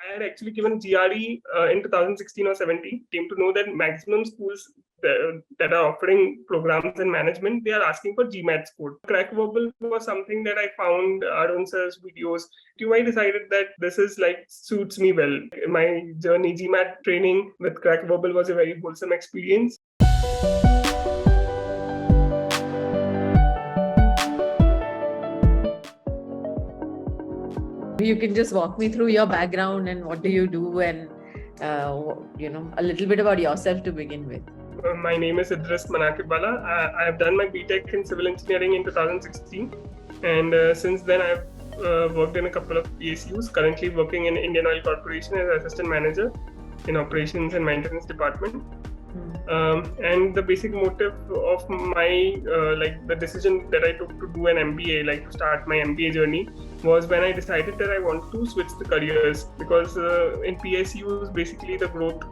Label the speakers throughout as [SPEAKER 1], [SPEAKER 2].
[SPEAKER 1] I had actually given GRE in 2016 or 17. Came to know that maximum schools that are offering programs in management, they are asking for GMAT score. Crack verbal was something that I found Arun sir's videos. I decided that this is like suits me well. My journey GMAT training with crack verbal was a very wholesome experience.
[SPEAKER 2] You can just walk me through your background and what do you do and a little bit about yourself to begin with.
[SPEAKER 1] My name is Idris Manaqibwala. I have done my BTech in civil engineering in 2016, and since then I've worked in a couple of PSUs. Currently working in Indian Oil Corporation as assistant manager in operations and maintenance department. And the basic motive of my the decision that I took to do an MBA, to start my MBA journey, was when I decided that I want to switch the careers, because in PSUs basically the growth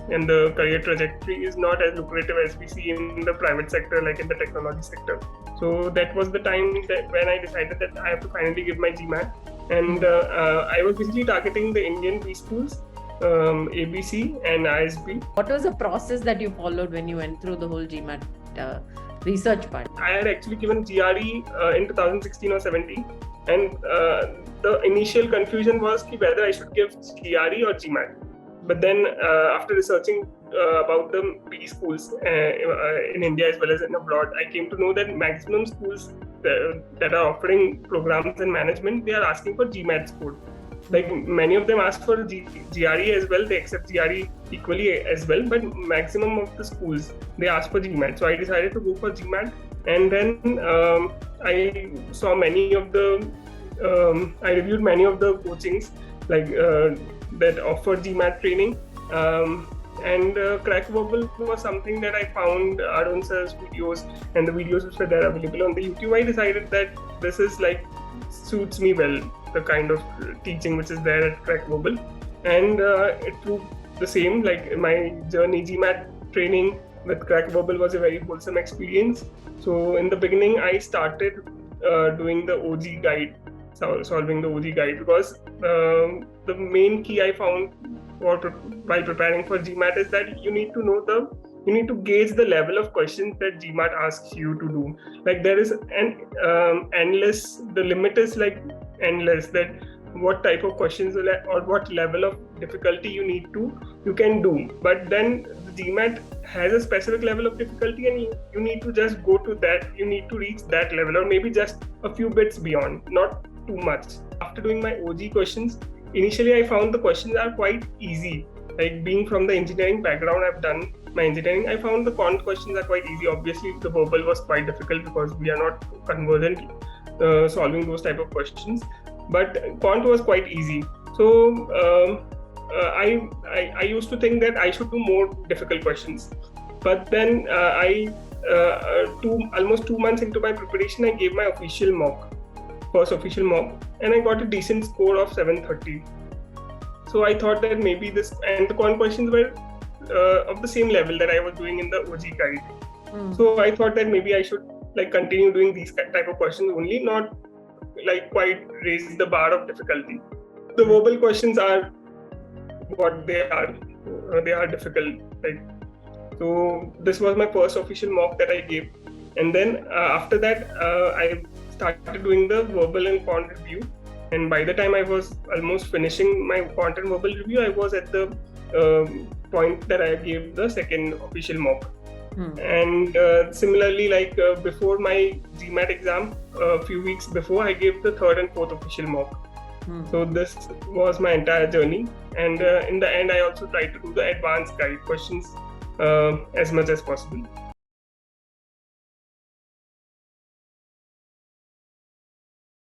[SPEAKER 1] and the career trajectory is not as lucrative as we see in the private sector, like in the technology sector. So that was the time that when I decided that I have to finally give my GMAT, and I was basically targeting the Indian B schools, ABC and ISB.
[SPEAKER 2] What was the process that you followed when you went through the whole GMAT research part?
[SPEAKER 1] I had actually given GRE in 2016 or 17, and the initial confusion was whether I should give GRE or GMAT. But then after researching about the B schools in India as well as in abroad, I came to know that maximum schools that are offering programs in management, they are asking for GMAT score. Like many of them ask for GRE as well, they accept GRE equally as well, but maximum of the schools, they ask for GMAT. So I decided to go for GMAT, and then I saw many of the, I reviewed many of the coachings that offer GMAT training. And crack verbal was something that I found Arun sir's videos and the videos which were there available on the YouTube. I decided that this is suits me well, the kind of teaching which is there at crack verbal, and it proved the same. My journey GMAT training with crack verbal was a very wholesome experience. So in the beginning I started doing the OG guide, solving the OG guide, because the main key I found while preparing for GMAT is that you need to gauge the level of questions that GMAT asks you to do. There is an endless, the limit is endless, that what type of questions or what level of difficulty you can do. But then the GMAT has a specific level of difficulty, and you need to just go to that, you need to reach that level, or maybe just a few bits beyond, not too much. After doing my OG questions, initially I found the questions are quite easy. Being from the engineering background, I've done my engineering, I found the quant questions are quite easy. Obviously the verbal was quite difficult because we are not conversant solving those type of questions, but quant was quite easy. So I used to think that I should do more difficult questions, but then almost 2 months into my preparation, I gave my first official mock, and I got a decent score of 730. So I thought that maybe and the quant questions were of the same level that I was doing in the OG guide. So I thought that maybe I should continue doing these type of questions only, not quite raise the bar of difficulty. The verbal questions are what they are. They are difficult. So this was my first official mock that I gave, and then after that I started doing the verbal and quant review. And by the time I was almost finishing my quant and verbal review, I was at the point that I gave the second official mock. And similarly, before my GMAT exam, a few weeks before, I gave the third and fourth official mock. So this was my entire journey. And in the end, I also tried to do the advanced guide questions as much as possible.